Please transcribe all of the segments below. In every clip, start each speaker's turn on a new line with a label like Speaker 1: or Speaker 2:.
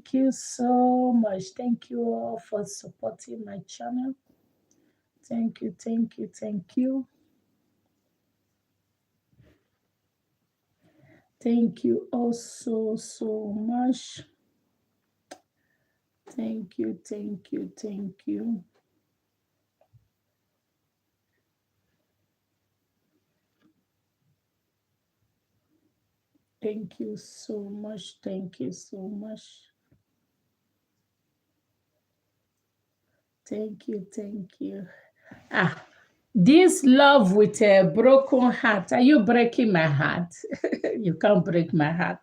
Speaker 1: Thank you so much. Thank you all for supporting my channel. Thank you, thank you, thank you. Thank you all so much. Thank you, thank you, thank you. Thank you so much. Thank you so much. Thank you, thank you. Ah, this love with a broken heart. Are you breaking my heart? You can't break my heart.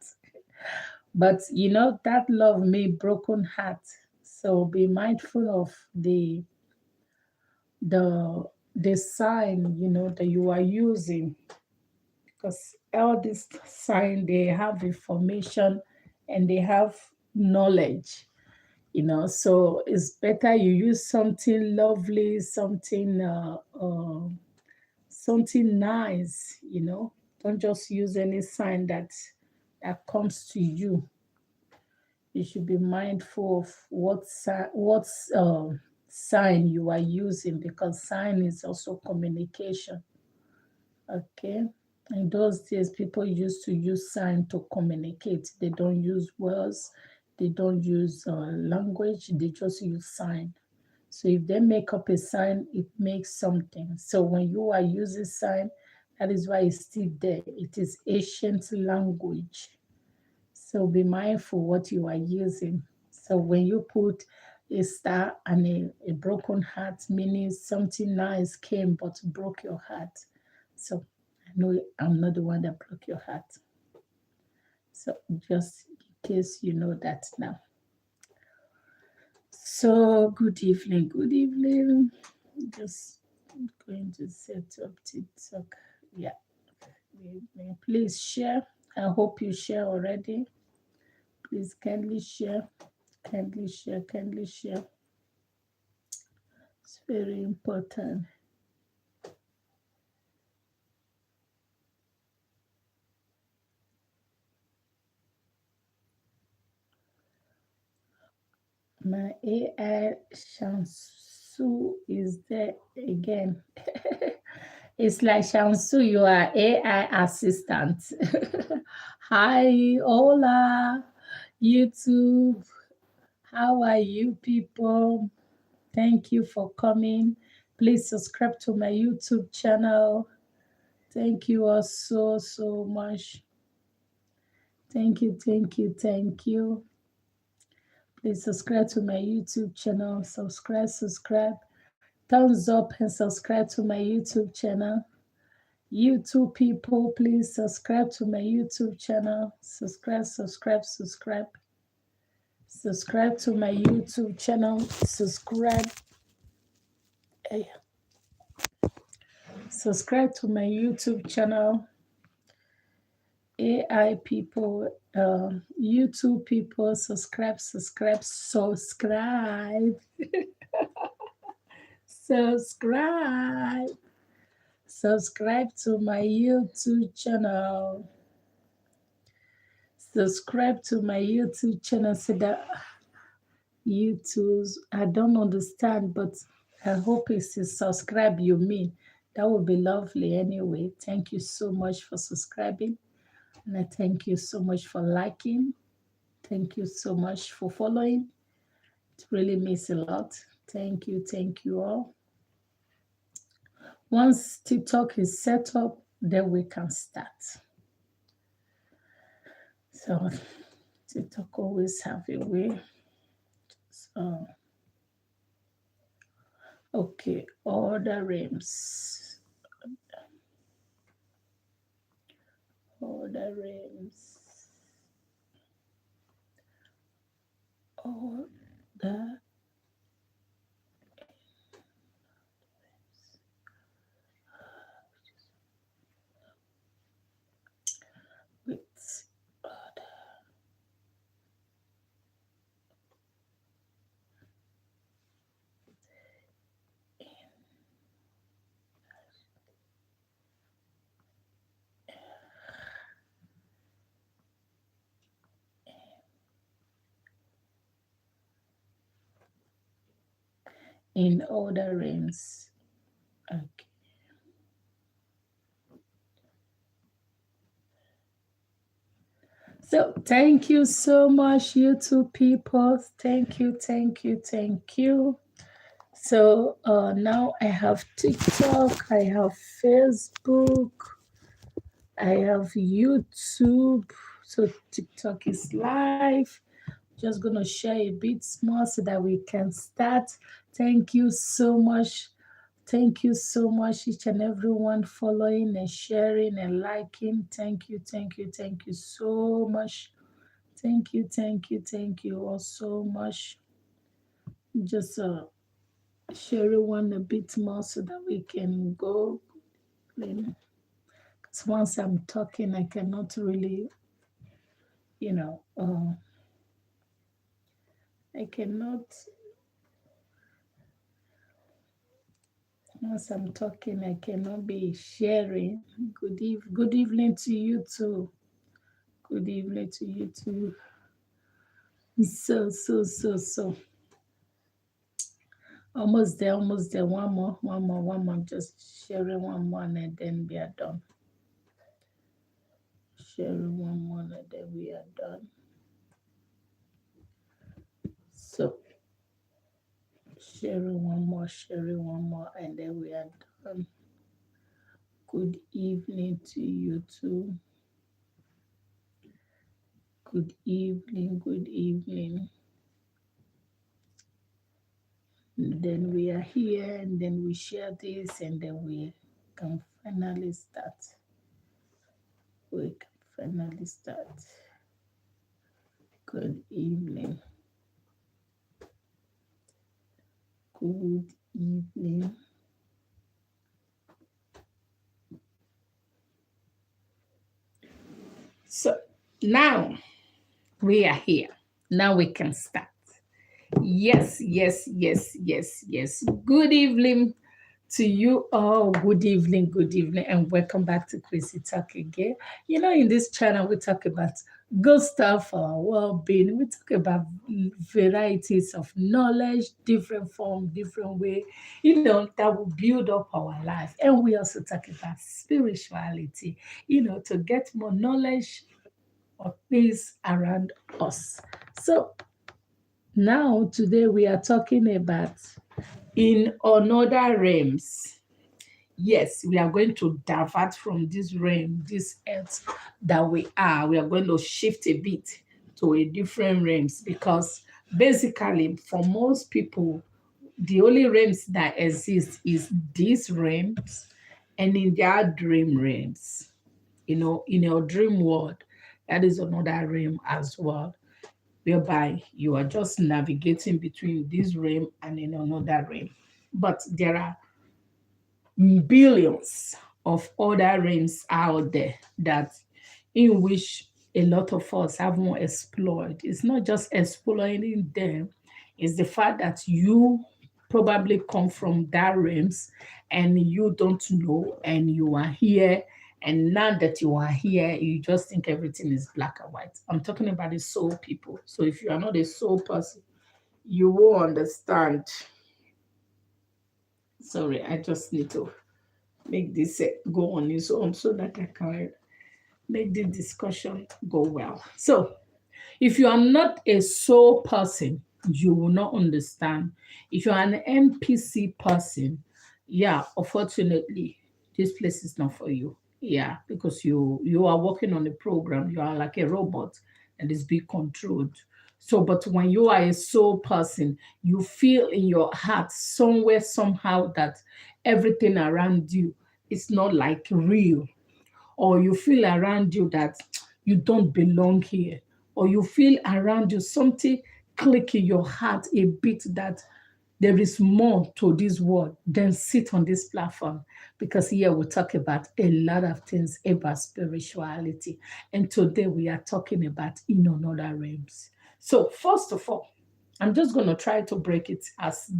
Speaker 1: But you know that love made broken heart. So be mindful of the the sign, that you are using, because all this sign, they have information and they have knowledge. So it's better you use something lovely, something nice. Don't just use any sign that comes to you. You should be mindful of what sign you are using, because sign is also communication. Okay. In those days, people used to use sign to communicate. They don't use words, they don't use language, they just use sign. So if they make up a sign, it makes something. So when you are using sign, that is why it's still there. It is ancient language. So be mindful what you are using. So when you put a star and a broken heart, meaning something nice came but broke your heart. So I know I'm not the one that broke your heart. So just in case you know that now. So good evening, good evening. Just going to set up TikTok. Yeah. Please share. I hope you share already. Please kindly share. Kindly share, kindly share. It's very important. My AI Shansu is there again. It's like Shansu, you are AI assistant. Hi, hola, YouTube. How are you people? Thank you for coming. Please subscribe to my YouTube channel. Thank you all so much. Thank you, thank you, thank you. Please subscribe to my YouTube channel. Subscribe. Thumbs up and subscribe to my YouTube channel. YouTube people, please subscribe to my YouTube channel. Subscribe. Subscribe to my YouTube channel. Eh, subscribe to my YouTube channel. AI people, YouTube people, subscribe. Subscribe. Subscribe. Subscribe to my YouTube channel. Subscribe to my YouTube channel so that YouTube, I don't understand, but I hope it's a subscribe you mean. That would be lovely anyway. Thank you so much for subscribing. And I thank you so much for liking. Thank you so much for following. It really means a lot. Thank you all. Once TikTok is set up, then we can start. So TikTok always have a way. So okay, order rims. Order rims. Order with order. in other realms. Okay. So thank you so much, you two people. Thank you, thank you, thank you. So now I have TikTok, I have Facebook, I have YouTube. So TikTok is live. Just gonna share a bit more so that we can start. Thank you so much. Thank you so much, each and everyone following and sharing and liking. Thank you, thank you, thank you so much. Thank you, thank you, thank you all so much. Just sharing one a bit more so that we can go. Because once I'm talking, I cannot really, you know, I cannot. Once I'm talking, I cannot be sharing. Good evening to you too. Good evening to you too. So. Almost there, almost there. One more. Just sharing one more and then we are done. Sharing one more and then we are done. So, sharing one more, and then we are done. Good evening to you too. Good evening, good evening. And then we are here, and then we share this, and then we can finally start. We can finally start. Good evening. Good evening. So now we are here. Now we can start. Yes. Good evening to you all. Good evening, and welcome back to Chrissy Talk again. You know, in this channel, we talk about good stuff for our well-being. We talk about varieties of knowledge, different form, different way, that will build up our life. And we also talk about spirituality, to get more knowledge of things around us. So now today we are talking about in another realms. Yes, we are going to divert from this realm, this earth that we are. We are going to shift a bit to a different realms because basically for most people, the only realms that exist is these realms and in their dream realms. In your dream world, that is another realm as well, whereby you are just navigating between this realm and in another realm. But there are billions of other realms out there that in which a lot of us haven't explored. It's not just exploring them, it's the fact that you probably come from that realms and you don't know and you are here, and now that you are here you just think everything is black and white. I'm talking about the soul people. So if you are not a soul person, you will understand. Sorry, I just need to make this go on its own so that I can make the discussion go well. So, if you are not a soul person, you will not understand. If you are an NPC person, yeah, unfortunately, this place is not for you. Yeah, because you are working on a program, you are like a robot and is being controlled. So, but when you are a soul person, you feel in your heart somewhere, somehow that everything around you is not like real, or you feel around you that you don't belong here, or you feel around you something click in your heart a bit that there is more to this world, then sit on this platform because here we talk about a lot of things about spirituality. And today we are talking about in another realms. So first of all, I'm just going to try to break it as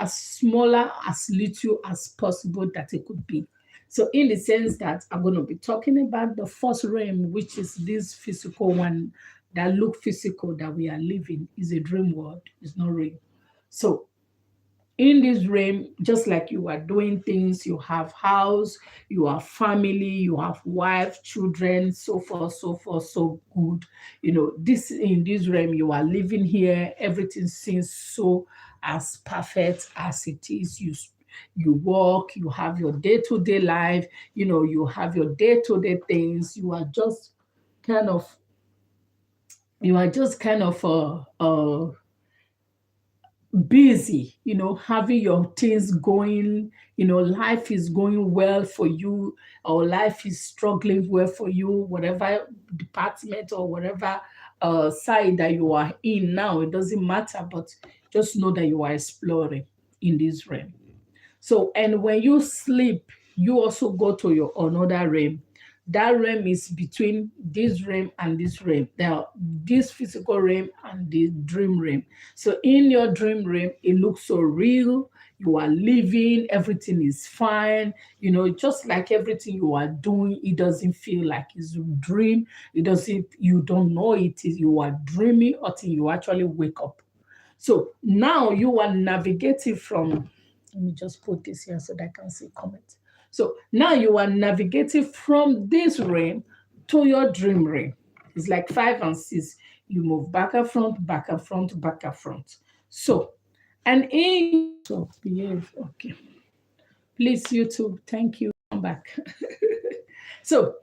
Speaker 1: smaller, as little as possible that it could be. So in the sense that I'm going to be talking about the first realm, which is this physical one that look physical that we are living, is a dream world, it's not real. So in this realm, just like you are doing things, you have house, you have family, you have wife, children, so forth, so forth, so good. This in this realm, you are living here, everything seems so as perfect as it is. You work, you have your day-to-day life, you have your day-to-day things. Kind of you are just kind of busy, having your things going, life is going well for you, or life is struggling well for you, whatever department or whatever side that you are in now, it doesn't matter, but just know that you are exploring in this realm. So, and when you sleep, you also go to your another realm. That realm is between this realm and this realm. Now, this physical realm and the dream realm. So, in your dream realm, it looks so real. You are living, everything is fine. Just like everything you are doing, it doesn't feel like it's a dream. It doesn't, you don't know it is, you are dreaming until you actually wake up. So now you are navigating from, let me just put this here so that I can see comments. So now you are navigating from this realm to your dream realm. It's like 5 and 6. You move back and front, back and front, back and front. So, and in, so behave, okay. Please, YouTube, thank you. Come back. So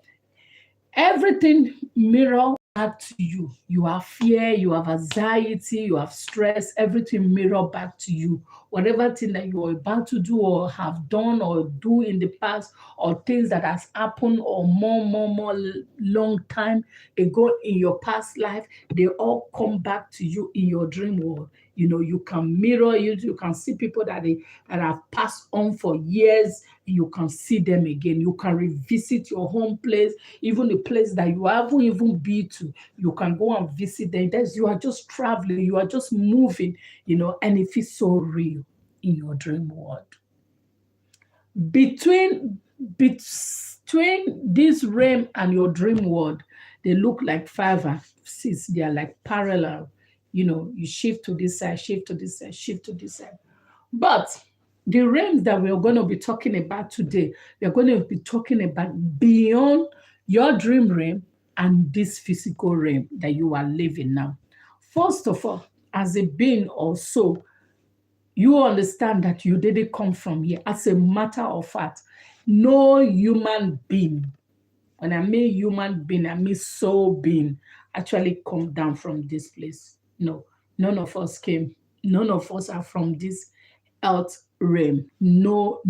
Speaker 1: everything mirror back to you. You have fear, you have anxiety, you have stress, everything mirror back to you. Whatever thing that you are about to do or have done or do in the past, or things that has happened or more long time ago in your past life, they all come back to you in your dream world. You can mirror, you can see people that have passed on for years. You can see them again. You can revisit your home place, even the place that you haven't even been to. You can go and visit them. You are just traveling, you are just moving, and it feels so real in your dream world. Between this realm and your dream world, they look like 5 and 6. They are like parallel. You shift to this side, shift to this side, shift to this side. But the realms that we're going to be talking about today, we're going to be talking about beyond your dream realm and this physical realm that you are living now. First of all, as a being or soul, you understand that you didn't come from here. As a matter of fact, no human being, when I mean human being, I mean soul being, actually come down from this place. No, none of us came. None of us are from this earth realm. No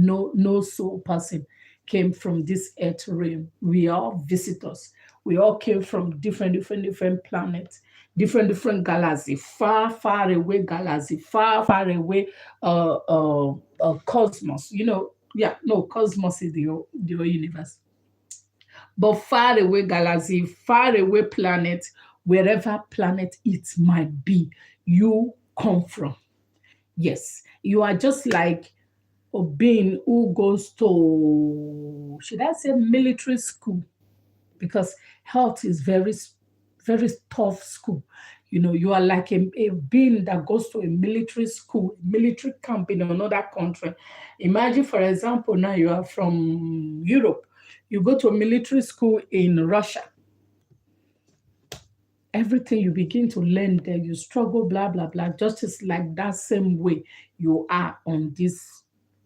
Speaker 1: soul person came from this earth realm. We are visitors. We all came from different planets, different galaxy, far away galaxy, far away cosmos. Yeah, no, cosmos is the whole universe. But far away galaxy, far away planet, wherever planet it might be, you come from. Yes, you are just like a being who goes to, should I say, military school? Because health is very tough school. You are like a being that goes to a military school, military camp in another country. Imagine, for example, now you are from Europe. You go to a military school in Russia. Everything you begin to learn there, you struggle, blah, blah, blah, just as like that same way you are on this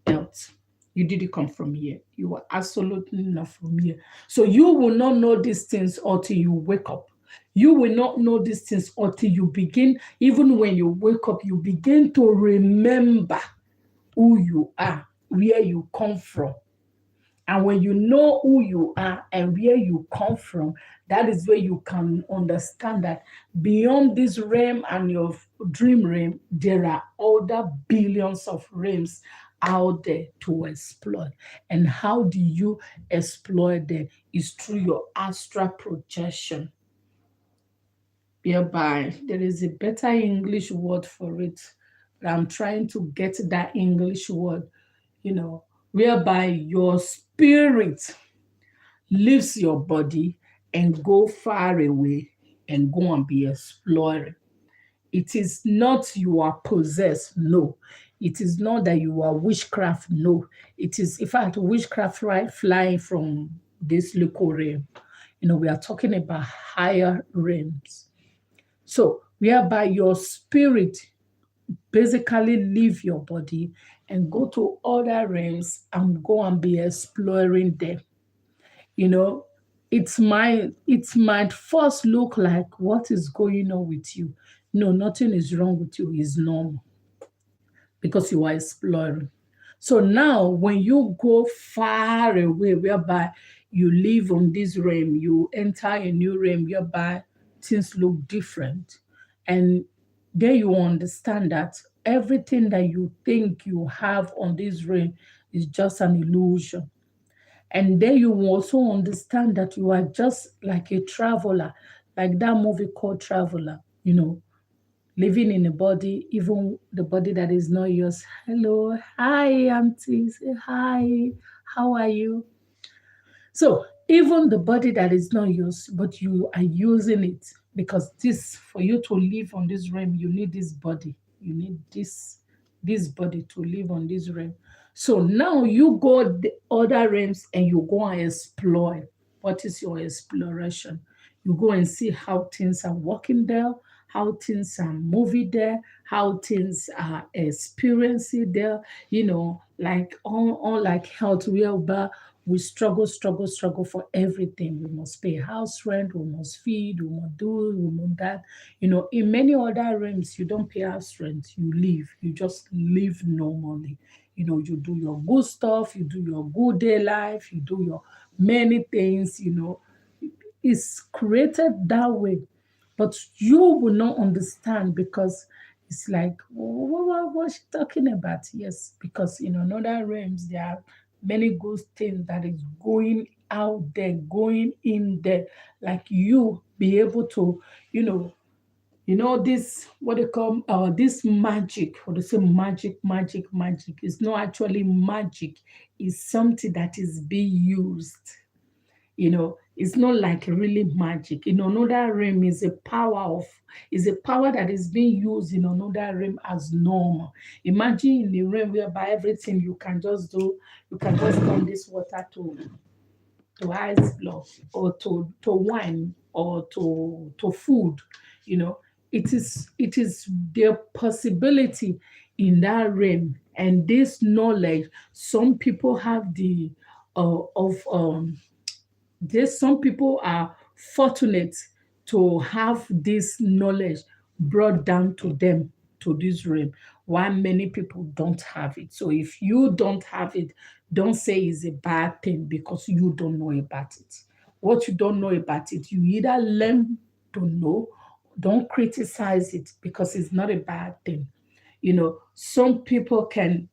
Speaker 1: earth. You didn't come from here. You are absolutely not from here. So you will not know these things until you wake up. You will not know these things until you begin, even when you wake up, you begin to remember who you are, where you come from. And when you know who you are and where you come from, that is where you can understand that beyond this realm and your dream realm, there are other billions of realms out there to explore. And how do you explore them? Is through your astral projection. Whereby there is a better English word for it. But I'm trying to get that English word, whereby your spirit leaves your body and go far away and go and be exploring. It is not you are possessed, no. It is not that you are witchcraft, no. It is, in fact, witchcraft right flying from this local realm. We are talking about higher realms. So, whereby your spirit basically leave your body and go to other realms and go and be exploring them. You know, it might first look like what is going on with you. No, nothing is wrong with you, it's normal because you are exploring. So now, when you go far away, whereby you live on this realm, you enter a new realm whereby things look different. And then you understand that everything that you think you have on this realm is just an illusion. And then you will also understand that you are just like a traveler, like that movie called Traveler, living in a body, even the body that is not yours. Hello, hi, auntie. Say hi. How are you? So even the body that is not yours, but you are using it because this for you to live on this realm, you need this body. You need this body to live on this realm. So now you go the other realms and you go and explore. What is your exploration? You go and see how things are working there, how things are moving there, how things are experiencing there, like on like health whereby we struggle for everything. We must pay house rent, we must feed, we must do, we must that. In many other realms, you don't pay house rent, you live, you just live normally. You do your good stuff, you do your good day life, you do your many things, it's created that way. But you will not understand because it's like, what's she talking about? Yes, because in other realms, there are many good things that is going out there, going in there. Like you be able to, you know, this what they call this magic, or they say magic is not actually magic, it's something that is being used. It's not like really magic. In another realm is a power that is being used in another realm as normal. Imagine in a realm whereby everything you can just do, you can just turn this water to ice block, or to wine, or to food. you know it is the possibility in that realm, and this knowledge, some people have the of there's some people are fortunate to have this knowledge brought down to them, to this realm, while many people don't have it. So if you don't have it, don't say it's a bad thing because you don't know about it. What you don't know about it, you either learn to know, don't criticize it because it's not a bad thing. Some people can,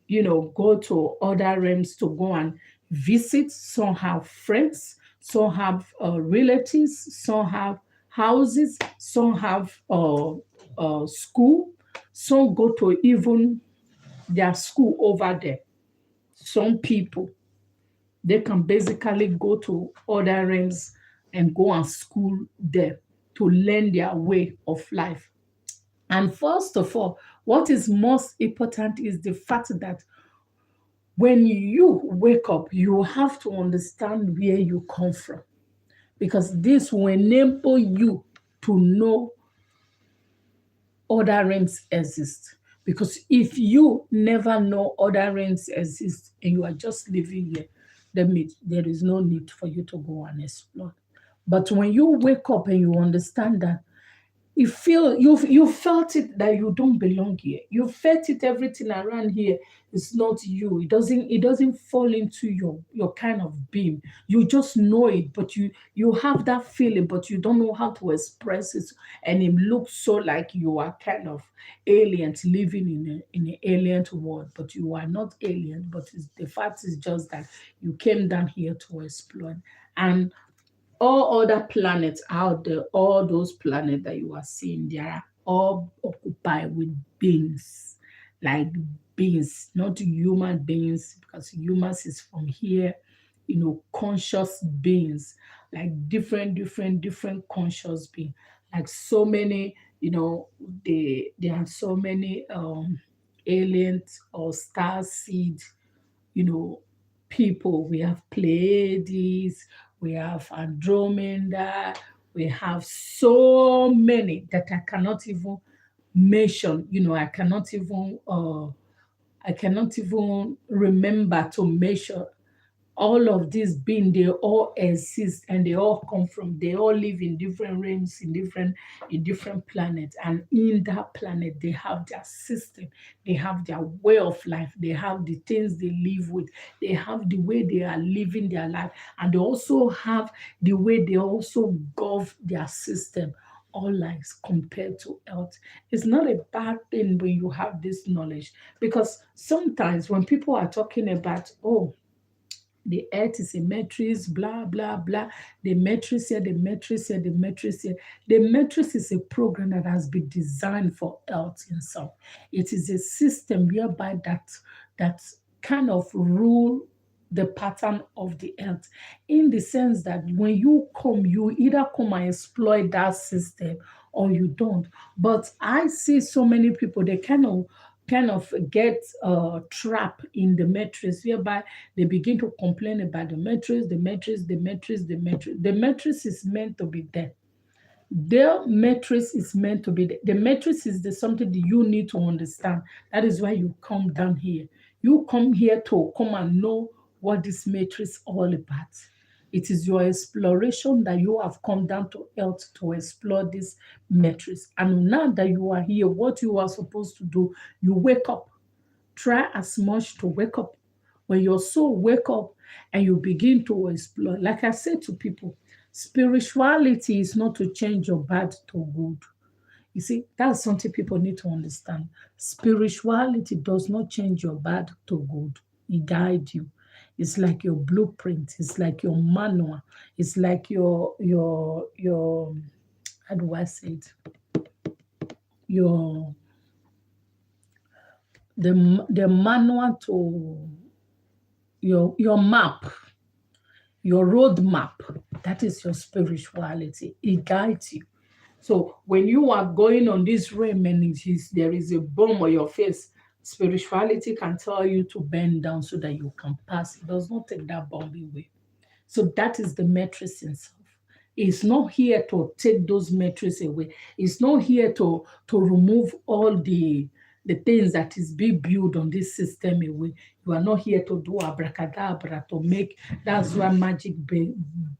Speaker 1: go to other realms to go and visit. Some have friends, some have relatives, some have houses, some have school, some go to even their school over there. Some people, they can basically go to other realms and go and school there to learn their way of life. And first of all, what is most important is the fact that when you wake up, you have to understand where you come from, because this will enable you to know other realms exist. Because if you never know other realms exist and you are just living here, then there is no need for you to go and explore. But when you wake up and you understand that you felt it, that you don't belong here. You felt it, everything around here is not you. It doesn't fall into your kind of being. You just know it, but you have that feeling, but you don't know how to express it. And it looks so like you are kind of aliens living in an alien world, but you are not alien. But the fact is just that you came down here to explore. And all other planets out there, all those planets that you are seeing, they are all occupied with beings, like beings, not human beings, because humans is from here, conscious beings, like different conscious beings, like so many you know, there are so many aliens or star seed, you know, people. We have Pleiades, we have Andromeda, we have so many that I cannot even mention. You know, I cannot even remember to measure all of these beings. They all exist and they all come from, they all live in different realms, in different planets, and in that planet they have their system, they have their way of life, they have the things they live with, they have the way they are living their life, and they also have the way they also govern their system, all lives compared to earth. It's not a bad thing when you have this knowledge, because sometimes when people are talking about, oh, the earth is a matrix, blah, blah, blah. The matrix here, the matrix here, the matrix here. The matrix is a program that has been designed for earth itself. It is a system whereby that kind of rule the pattern of the earth, in the sense that when you come, you either come and exploit that system or you don't. But I see so many people, they kind of get trapped in the matrix, whereby they begin to complain about the matrix, the matrix, the matrix, the matrix. The matrix is meant to be there. Their matrix is meant to be there. The matrix is something that you need to understand. That is why you come down here. You come here to come and know what this matrix all about. It is your exploration that you have come down to earth to explore this matrix. And now that you are here, what you are supposed to do, you wake up. Try as much to wake up. When your soul wake up and you begin to explore, like I say to people, spirituality is not to change your bad to good. You see, that's something people need to understand. Spirituality does not change your bad to good. It guides you. It's like your blueprint. It's like your manual. It's like your how do I say it? Your the manual to your map, your roadmap. That is your spirituality. It guides you. So when you are going on this realm and there is a bomb on your face, spirituality can tell you to bend down so that you can pass. It does not take that bomb away. So that is the matrix itself. It's not here to take those matrices away. It's not here to remove all the things that is being built on this system away. You are not here to do abracadabra to make. That's why magic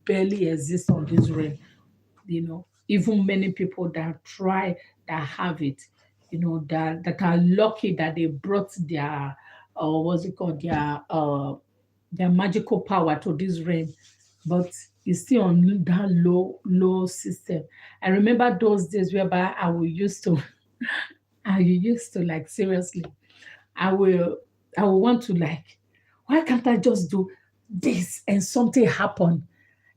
Speaker 1: barely exists on this realm. You know, even many people that try, that have it, you know, that are lucky that they brought their what's it called, their magical power to this realm, but it's still on that low system. I remember those days whereby I used to, like, seriously, I will I will want to, like, why can't I just do this and something happen?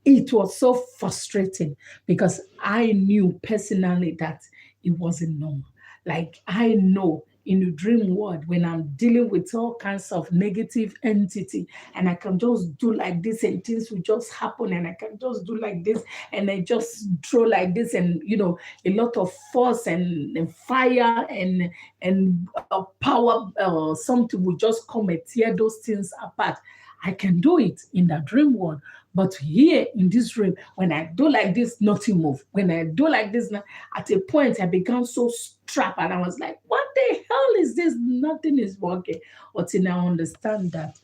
Speaker 1: It was so frustrating because I knew personally that it wasn't normal. Like, I know in the dream world, when I'm dealing with all kinds of negative entity, and I can just do like this and things will just happen, and I can just do like this and I just throw like this, and a lot of force and fire and power, something will just come and tear those things apart. I can do it in that dream world. But here in this dream, when I do like this, nothing move. When I do like this, at a point I become so strapped and I was like, what the hell is this? Nothing is working. Until I understand that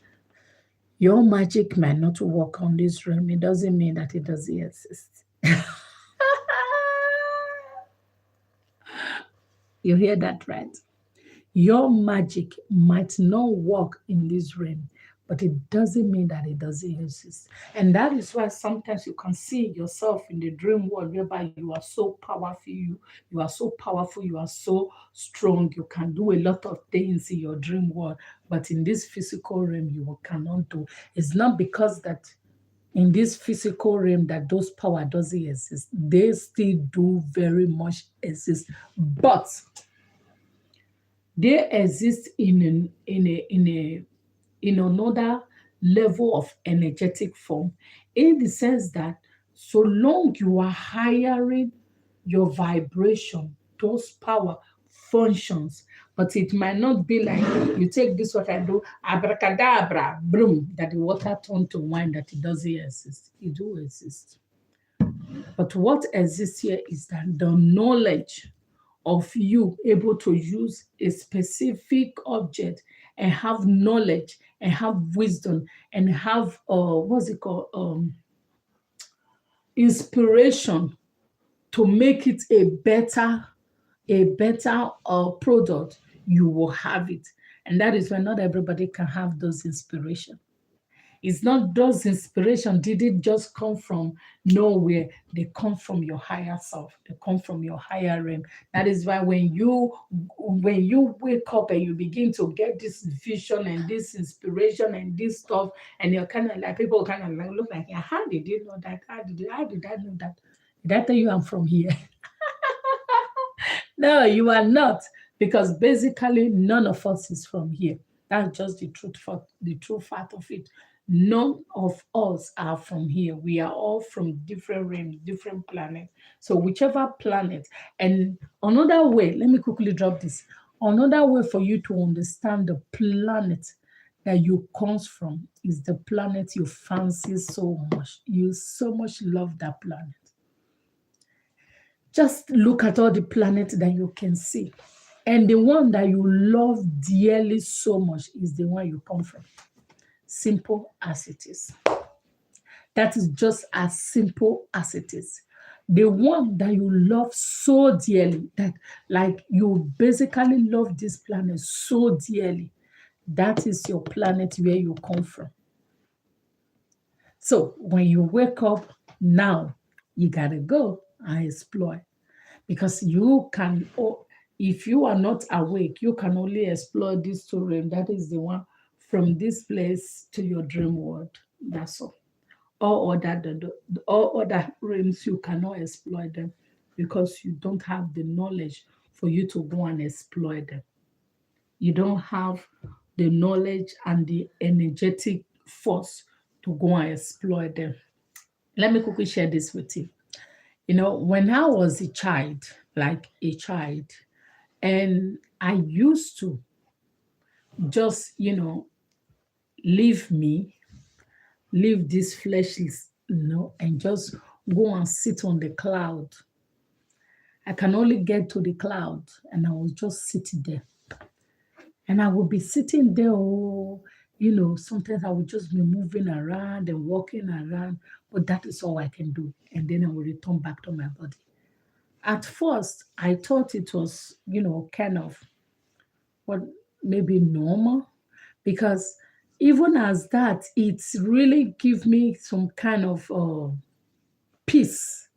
Speaker 1: your magic might not work on this realm. It doesn't mean that it doesn't exist. You hear that, right? Your magic might not work in this realm, but it doesn't mean that it doesn't exist. And that is why sometimes you can see yourself in the dream world whereby you are so powerful, you are so powerful, you are so strong, you can do a lot of things in your dream world, but in this physical realm you cannot do. It's not because that in this physical realm that those power doesn't exist. They still do very much exist, but they exist in another level of energetic form, in the sense that so long you are hiring your vibration, those power functions. But it might not be like you take this water and do abracadabra, boom, that the water turned to wine, that it doesn't exist. It do exist. But what exists here is that the knowledge of you able to use a specific object and have knowledge and have wisdom and have what's it called, inspiration to make it a better product, you will have it. And that is why not everybody can have those inspiration. It's not those inspiration didn't just come from nowhere. They come from your higher self. They come from your higher realm. That is why when you wake up and you begin to get this vision and this inspiration and this stuff, and you're kind of like people kind of like look like, "Yeah, how did you know that? How did I know that? Did I tell you I'm from here?" No, you are not, because basically none of us is from here. That's just the true fact of it. None of us are from here. We are all from different realms, different planets. So whichever planet, and another way, let me quickly drop this. Another way for you to understand the planet that you comes from is the planet you fancy so much. You so much love that planet. Just look at all the planets that you can see. And the one that you love dearly so much is the one you come from. Simple as it is. That is just as simple as it is. The one that you love so dearly, that like you basically love this planet so dearly, that is your planet where you come from. So when you wake up now, you gotta go and explore, because you can, if you are not awake, you can only explore this two realm. That is the one from this place to your dream world. That's all other realms you cannot explore them, because you don't have the knowledge for you to go and explore them. You don't have the knowledge and the energetic force to go and explore them. Let me quickly share this with you. When I was a child, like a child, and I used to just, leave me, leave this fleshly, and just go and sit on the cloud. I can only get to the cloud and I will just sit there. And I will be sitting there, sometimes I will just be moving around and walking around, but that is all I can do. And then I will return back to my body. At first, I thought it was, kind of what maybe normal, because even as that, it's really give me some kind of peace.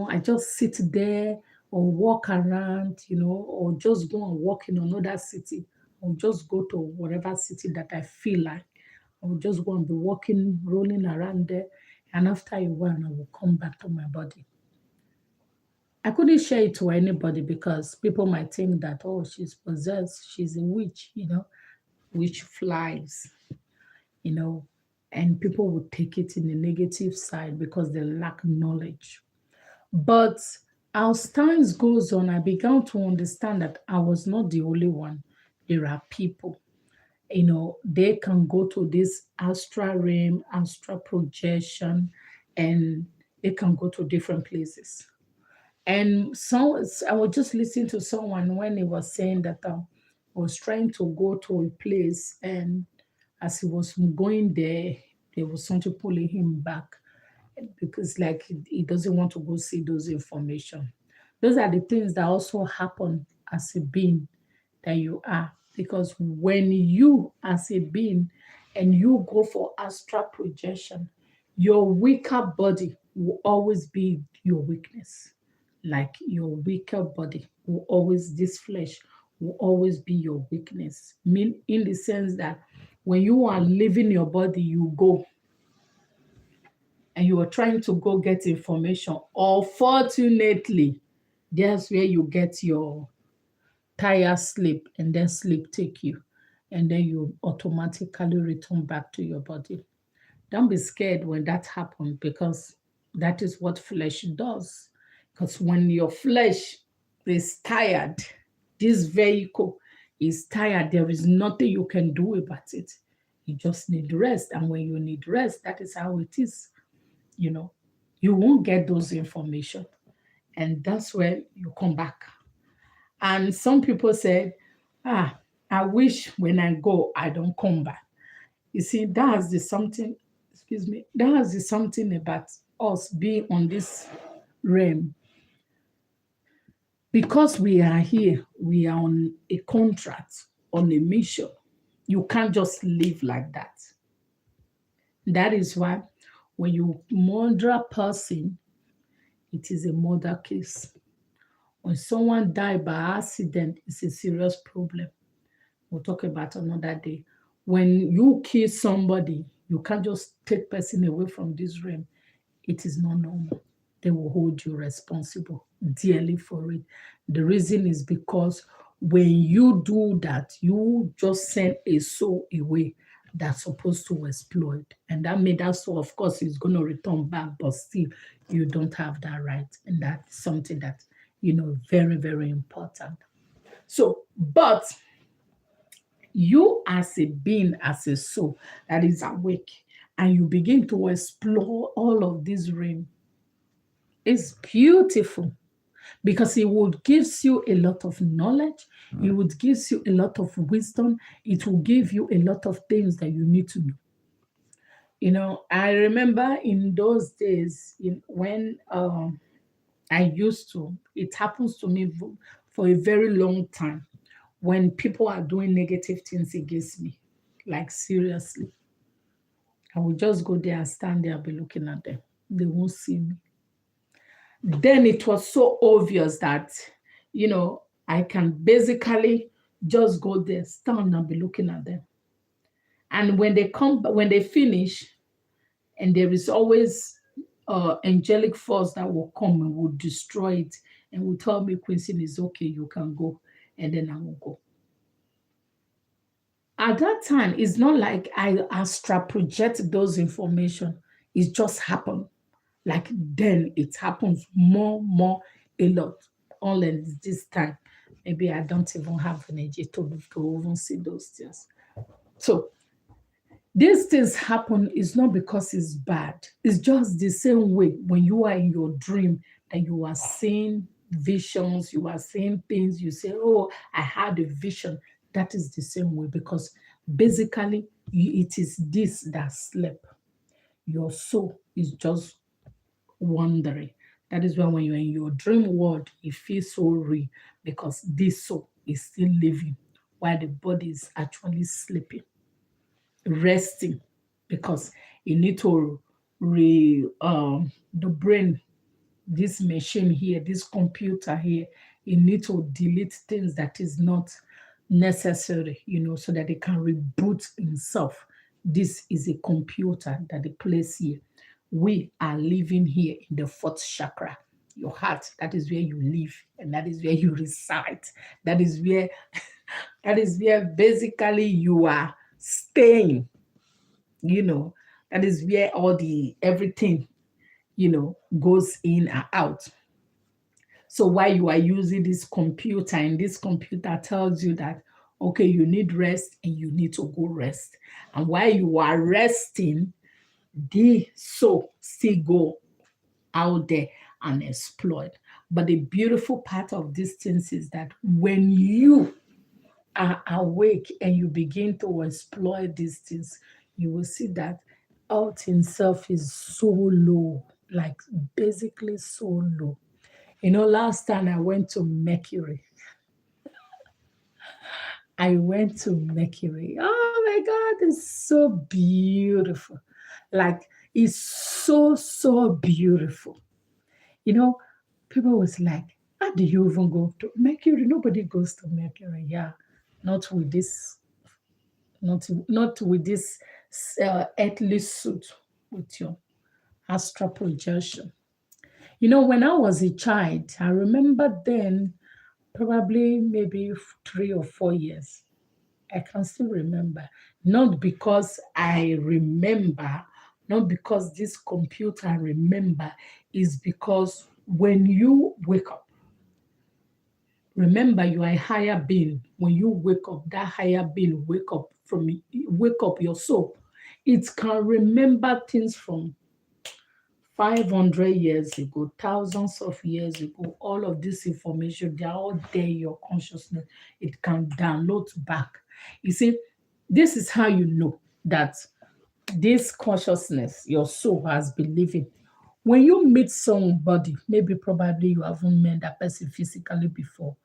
Speaker 1: I just sit there or walk around, or just go and walk in another city, or just go to whatever city that I feel like. I will just go and be walking, rolling around there, and after a while, I will come back to my body. I couldn't share it to anybody because people might think that, oh, she's possessed, she's a witch, witch flies, you know, and people would take it in the negative side because they lack knowledge. But as time goes on, I began to understand that I was not the only one. There are people, they can go to this astral realm, astral projection, and they can go to different places. And so I was just listening to someone when he was saying that was trying to go to a place, and as he was going there, there was something pulling him back because, like, he doesn't want to go see those information. Those are the things that also happen as a being that you are. Because when you, as a being, and you go for astral projection, your weaker body will always be your weakness. Like your weaker body will always, this flesh will always be your weakness. Mean in the sense that when you are leaving your body, you go and you are trying to go get information. Unfortunately, that's where you get your tired sleep, and then sleep take you, and then you automatically return back to your body. Don't be scared when that happens, because that is what flesh does. Because when your flesh is tired. This vehicle is tired. There is nothing you can do about it. You just need rest. And when you need rest, that is how it is. You know, you won't get those information. And that's when you come back. And some people said, ah, I wish when I go, I don't come back. You see, that's the something, excuse me, that's the something about us being on this realm. Because we are here, we are on a contract, on a mission. You can't just live like that. That is why when you murder a person, it is a murder case. When someone die by accident, it's a serious problem. We'll talk about another day. When you kill somebody, you can't just take person away from this realm. It is not normal. They will hold you responsible dearly for it. The reason is because when you do that, you just send a soul away that's supposed to exploit. And that made that soul, of course, is going to return back, but still, you don't have that right. And that's something that, very, very important. So, but you as a being, as a soul that is awake, and you begin to explore all of this realm, it's beautiful because it would gives you a lot of knowledge, it would gives you a lot of wisdom, it will give you a lot of things that you need to know. I remember in those days when I used to, it happens to me for a very long time when people are doing negative things against me, like seriously. I will just go there and stand there and be looking at them. They won't see me. Then it was so obvious that, I can basically just go there, stand and be looking at them. And when they finish, and there is always angelic force that will come and will destroy it and will tell me, Quincy, it's okay, you can go. And then I will go. At that time, it's not like I astral project those information. It just happened. Like then it happens more, a lot. Only this time, maybe I don't even have energy to even see those things. So these things happen is not because it's bad. It's just the same way when you are in your dream and you are seeing visions, you are seeing things, you say, oh, I had a vision. That is the same way because basically it is this that slept. Your soul is just wandering. That is why when you're in your dream world, it feels so real because this soul is still living while the body is actually sleeping, resting, because you need to the brain, this machine here, this computer here, you need to delete things that is not necessary, so that it can reboot itself. This is a computer that they place here. We are living here in the fourth chakra, your heart. That is where you live, and that is where you reside. That is where basically you are staying. That is where all the everything goes in and out. So while you are using this computer, and this computer tells you that, okay, you need rest and you need to go rest. And while you are resting, the soul still go out there and exploit. But the beautiful part of these things is that when you are awake and you begin to exploit these things, you will see that Earth itself is so low, like basically so low. Last time I went to Mercury. Oh my God, it's so beautiful. Like, it's so, so beautiful. People was like, how do you even go to Mercury? Nobody goes to Mercury. Yeah, not with this, not with this earthly suit, with your astral projection. When I was a child, I remember then, probably maybe 3 or 4 years. I can still remember. Not because I remember, not because this computer remember, is because when you wake up, Remember, you are a higher being. When you wake up, that higher being wake up your soul. It can remember things from 500 years ago, thousands of years ago. All of this information, they are all there in your consciousness. It can download back. You see, this is how you know that this consciousness, your soul has been living. When you meet somebody, maybe probably you haven't met that person physically before,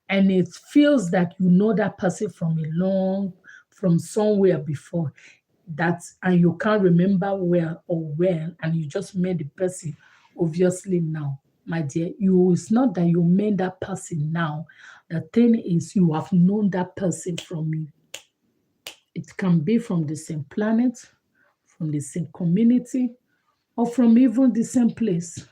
Speaker 1: and it feels that you know that person from somewhere before, that and you can't remember where or when, and you just met the person obviously now, my dear, you it's not that you met that person now. The thing is, you have known that person from you. It can be from the same planet, from the same community, or from even the same place.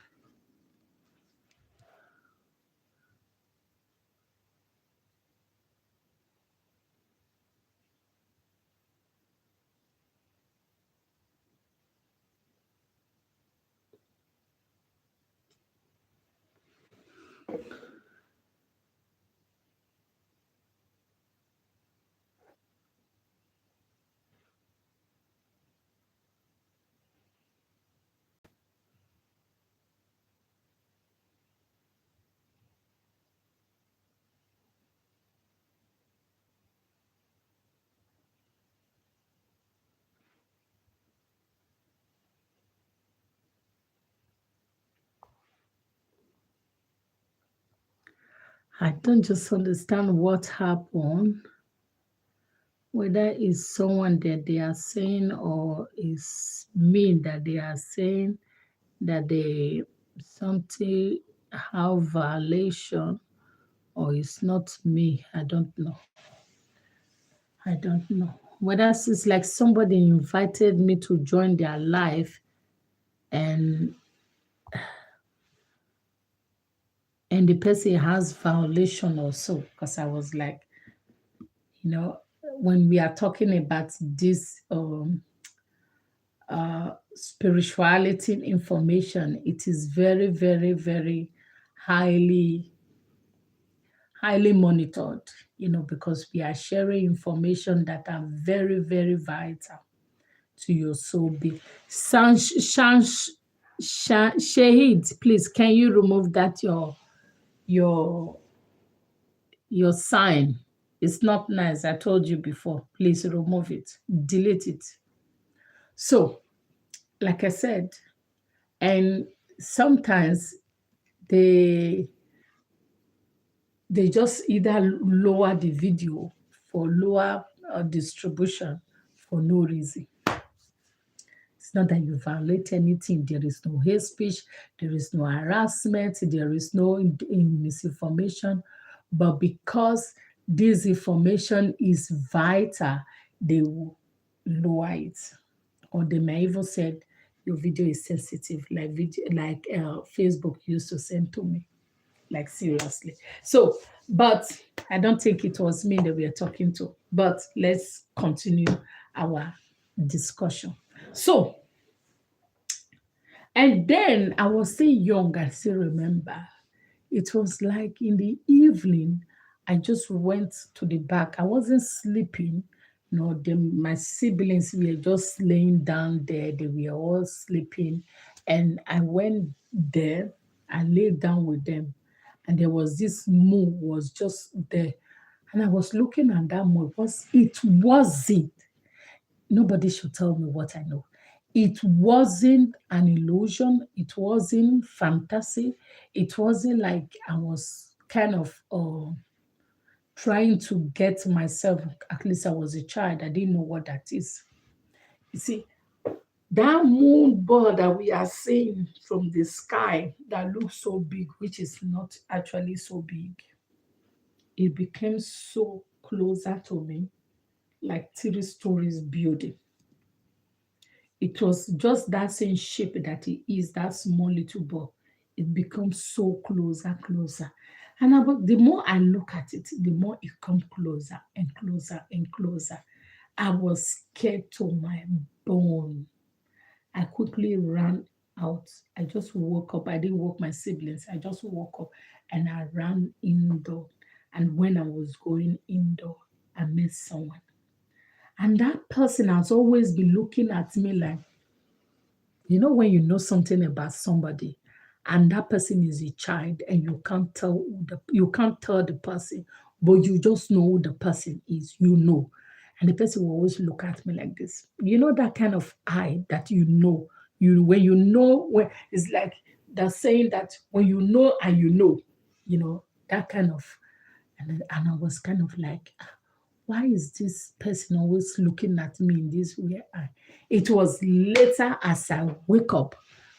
Speaker 1: I don't just understand what happened, whether it's someone that they are saying or it's me that they are saying that they something have violation, or it's not me. I don't know. I don't know. Whether it's like somebody invited me to join their life, and the person has violation also, because I was like, you know, when we are talking about this spirituality information, it is very, very, very highly, highly monitored, because we are sharing information that are very, very vital to your soul being. Shahid, please, can you remove that your your sign? It's not nice. I told you before. Please remove it. Delete it. So, like I said, and sometimes they they just either lower the video for lower distribution for no reason. It's not that you violate anything. There is no hate speech, there is no harassment, there is no misinformation. But because this information is vital, they will lower it. Or they may even said your video is sensitive, like Facebook used to send to me. Like seriously. So, but I don't think it was me that we are talking to. But let's continue our discussion. So, and then I was still young, I still remember. It was like in the evening, I just went to the back. I wasn't sleeping. No, my siblings were just laying down there. They were all sleeping. And I went there. I laid down with them. And there was this moon was just there. And I was looking at that moon. It wasn't. Nobody should tell me what I know. It wasn't an illusion. It wasn't fantasy. It wasn't like I was kind of trying to get myself. At least I was a child. I didn't know what that is. You see, that moon ball that we are seeing from the sky that looks so big, which is not actually so big, it became so closer to me, like 3 stories building. It was just that same shape that it is, that small little ball. It becomes so closer, closer. And the more I look at it, the more it comes closer and closer and closer. I was scared to my bone. I quickly ran out. I just woke up. I didn't wake my siblings. I just woke up and I ran indoor. And when I was going indoor, I met someone. And that person has always been looking at me like, when you know something about somebody and that person is a child and you can't tell the person, but you just know who the person is, and the person will always look at me like this. That kind of eye that when it's like the saying that when you know and that kind of, and I was kind of like, why is this person always looking at me in this way? It was later as I wake up,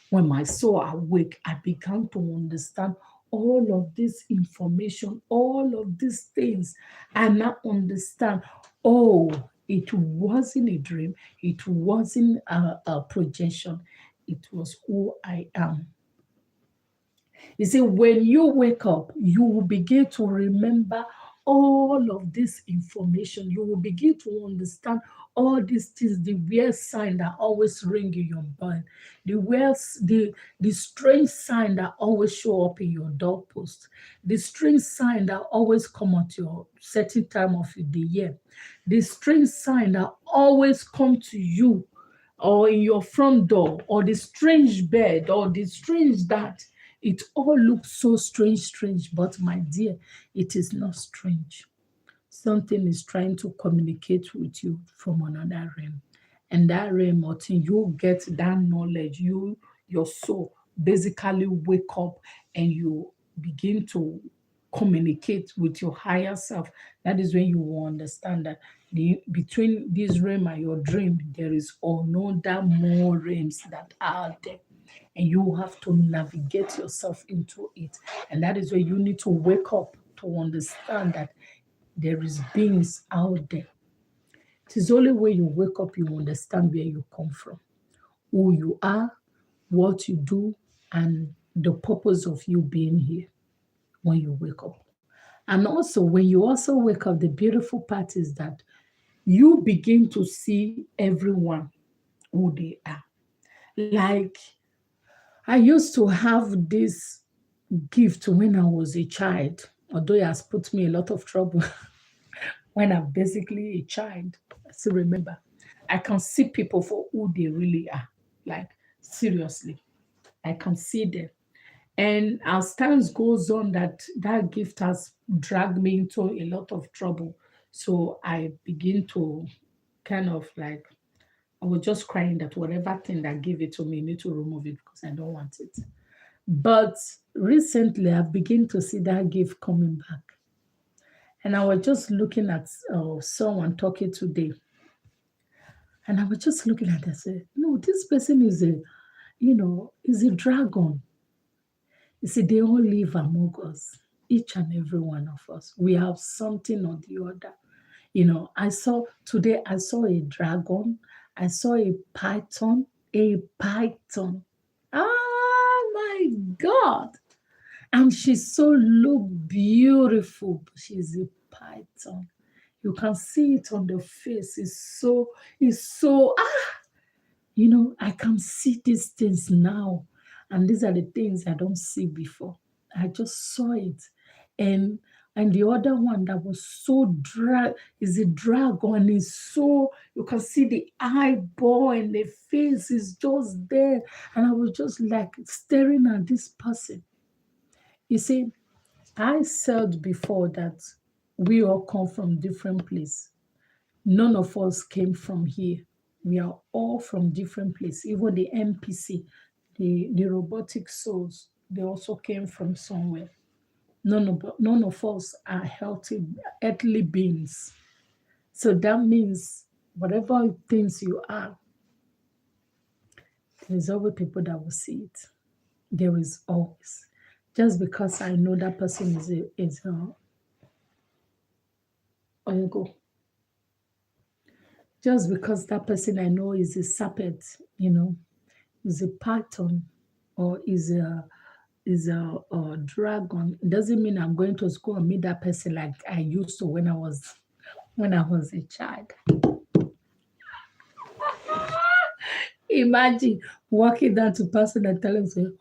Speaker 1: when my soul awake, I began to understand all of this information, all of these things. And I understand, oh, it wasn't a dream, it wasn't a projection, it was who I am. You see, when you wake up, you will begin to remember all of this information. You will begin to understand all these things, the weird sign that always ring in your mind, the strange sign that always show up in your doorpost, the strange sign that always come at your certain time of the year, the strange sign that always come to you or in your front door, or the strange bed, or the strange that. It all looks so strange, but my dear, it is not strange. Something is trying to communicate with you from another realm. And that realm, until you get that knowledge, your soul basically wake up and you begin to communicate with your higher self. That is when you will understand that between this realm and your dream, there is another more realms that are there, and you have to navigate yourself into it. And that is where you need to wake up to understand that there is beings out there. It is only when you wake up you understand where you come from, who you are, what you do, and the purpose of you being here when you wake up. And also, when you also wake up, the beautiful part is that you begin to see everyone who they are. Like, I used to have this gift when I was a child, although it has put me a lot of trouble when I'm basically a child. I still remember. I can see people for who they really are. Like, seriously, I can see them. And as time goes on, that gift has dragged me into a lot of trouble. So I begin to kind of like, I was just crying that whatever thing that gave it to me, need to remove it because I don't want it. But recently, I've begun to see that gift coming back. And I was just looking at someone talking today. And I was just looking at it and said, no, this person is a dragon. You see, they all live among us, each and every one of us. We have something or the other. I saw a dragon, I saw a python, a python. Oh my God. And she so look beautiful, but she's a python. You can see it on the face. I can see these things now. And these are the things I don't see before. I just saw it. And the other one that was so is a dragon. Is so, you can see the eyeball and the face is just there. And I was just like staring at this person. You see, I said before that we all come from different places. None of us came from here. We are all from different places. Even the NPC, the robotic souls, they also came from somewhere. None of us are healthy, earthly beings. So that means whatever things you are, there's always people that will see it. There is always. Just because I know that person is a Oyago. Just because that person I know is a serpent, is a python, or is a dragon, it doesn't mean I'm going to school and meet that person like I used to when I was a child. Imagine walking down to person and telling them,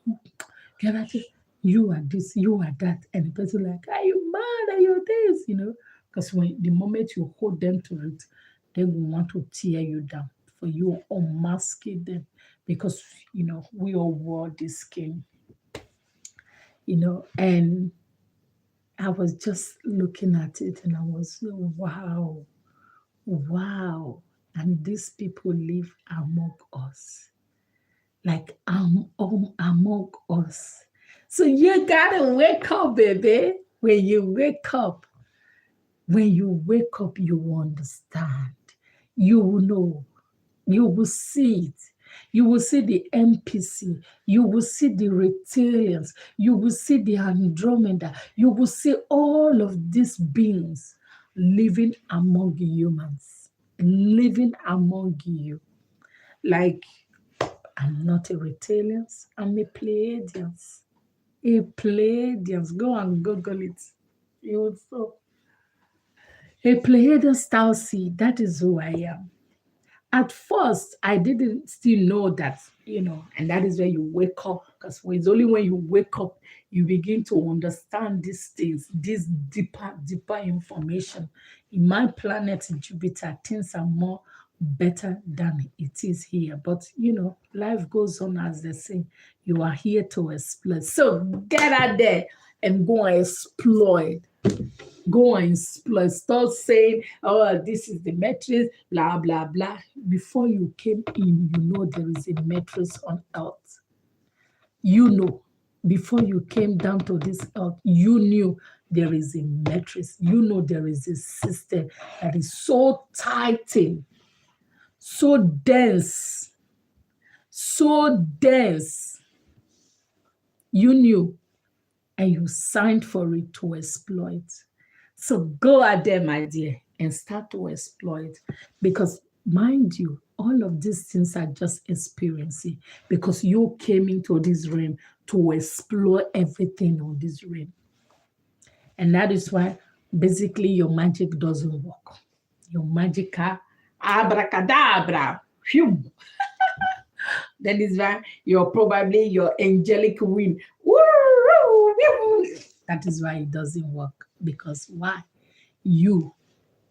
Speaker 1: "Get out here. You are this, you are that. And the person like, are you mad? Are you this? Because when the moment you hold them to it, they will want to tear you down for you unmasking them. Because we all wore this skin, and I was just looking at it and I was, wow, wow. And these people live among us, like among us. So you gotta wake up, baby. When you wake up, you will understand. You will know. You will see it. You will see the NPC. You will see the reptilians. You will see the Andromeda. You will see all of these beings living among humans, living among you. Like, I'm not a reptilians, I'm a Pleiadians. A Pleiadians. Go and Google it. You will see. A Pleiadian style seed, that is who I am. At first, I didn't still know that, and that is where you wake up, because it's only when you wake up, you begin to understand these things, this deeper information. In my planet Jupiter, things are more better than it is here. But, life goes on, as they say. You are here to explore. So get out there and go and exploit. Go and explore. Stop saying, oh, this is the matrix, blah, blah, blah. Before you came in, there is a matrix on earth. Before you came down to this earth, you knew there is a matrix. There is a system that is so tightened, so dense, so dense. You knew, and you signed for it to exploit. So go out there, my dear, and start to exploit. Because mind you, all of these things are just experiencing, because you came into this realm to explore everything on this realm. And that is why basically your magic doesn't work. Your magical abracadabra. Phew. That is why you're probably your angelic wind. That is why it doesn't work. Because why? You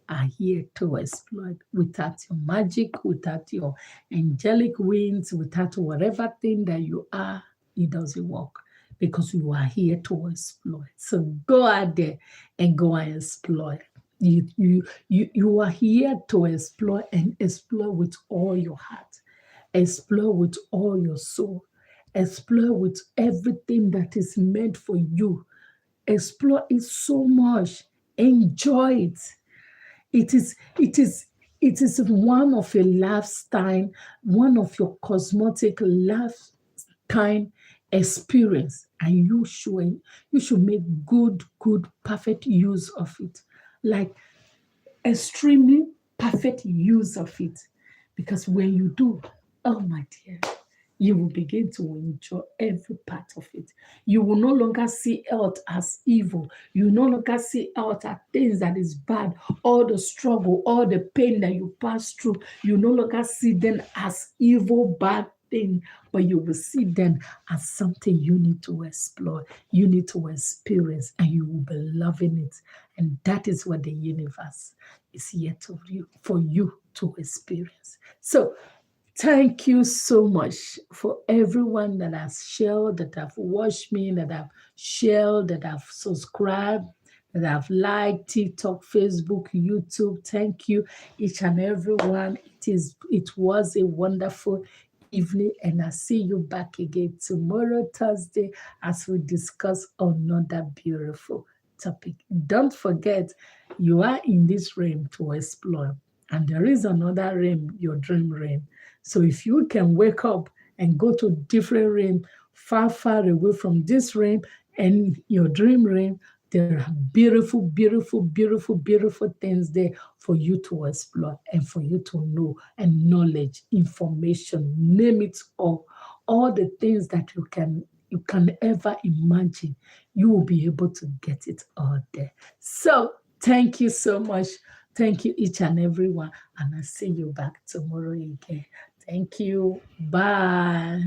Speaker 1: are here to exploit. Without your magic, without your angelic wings, without whatever thing that you are, it doesn't work. Because you are here to exploit. So go out there and go and exploit. You are here to explore, and explore with all your heart. Explore with all your soul. Explore with everything that is meant for you. Explore it so much. Enjoy it. It is one of a lifetime, one of your cosmetic lifetime experience, and you should make good, perfect use of it. Like extremely perfect use of it. Because when you do, oh my dear, you will begin to enjoy every part of it. You will no longer see health as evil. You will no longer see health as things that is bad. All the struggle, all the pain that you pass through, you no longer see them as evil, bad thing, but you will see them as something you need to explore, you need to experience, and you will be loving it. And that is what the universe is here for you to experience. So thank you so much for everyone that has shared, that have watched me, that have shared, that have subscribed, that have liked TikTok, Facebook, YouTube. Thank you, each and every one. It was a wonderful evening, and I'll see you back again tomorrow, Thursday, as we discuss another beautiful topic. Don't forget, you are in this realm to explore, and there is another realm, your dream realm. So if you can wake up and go to different realm, far, far away from this realm and your dream realm, there are beautiful, beautiful, beautiful, beautiful things there for you to explore and for you to know, and knowledge, information, name it all the things that you can ever imagine, you will be able to get it all there. So thank you so much. Thank you, each and every one. And I'll see you back tomorrow again. Thank you. Bye.